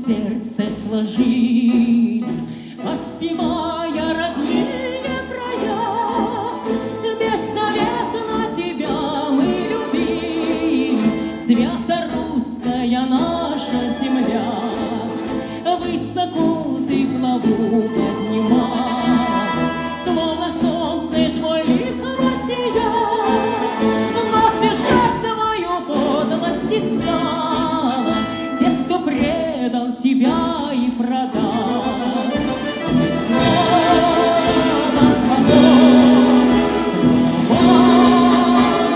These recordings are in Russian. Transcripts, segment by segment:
сердце сложили, воспевая родные края. Бессоветно тебя мы любили, свято русская наша земля. Высоко ты главу поднимал, словно солнце твой лик воссиял. Но ты жертвою подлости стала тех, кто предал тебя и продал. И снова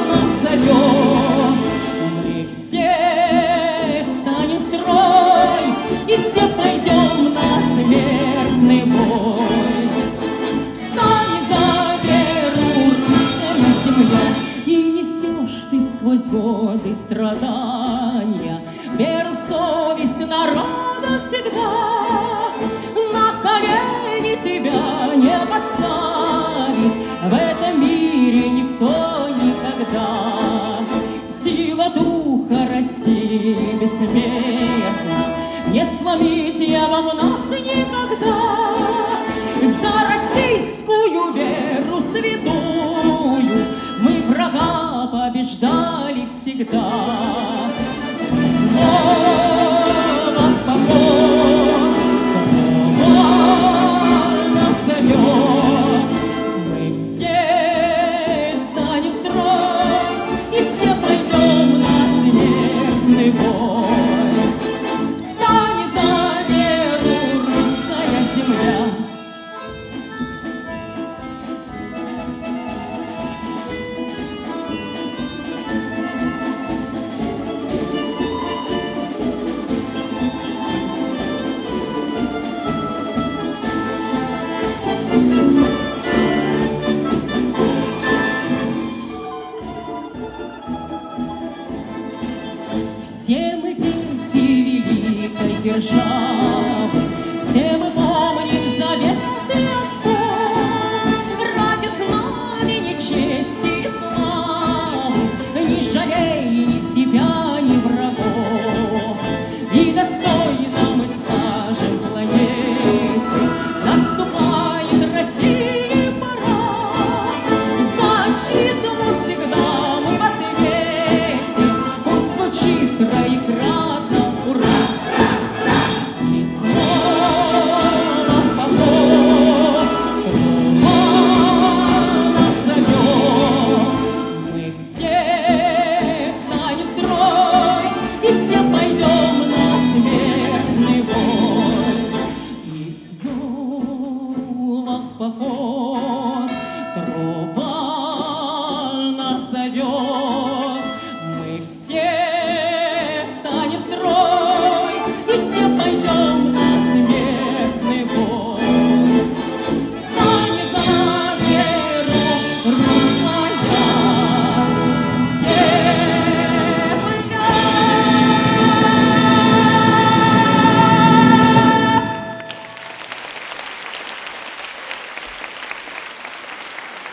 назовем, мы все встанем в строй, и все пойдем на смертный бой. Встань за веру, русская земля, и несешь ты сквозь годы страдания веру в совесть народа всегда. На колени тебя не поставит в этом мире никто никогда. Сила духа России бессмертна, не сломить я вам нас никогда. За российскую веру святую мы врага побеждали всегда. Снова в поход назовем, мы все встанем в строй, и все пойдем на смертный бой. Встань за веру, русская земля. Все мы дети великой державы, все мы помним заветы отцов. Ради знамени, чести и славы не жалей ни себя, ни врагов. И достойно мы скажем планете, наступает России пора. За отчизну всегда мы в ответе, пусть звучит троекратно ура. И снова в поход назовем, мы все встанем в строй, и все пойдем на смертный бой. И снова в поход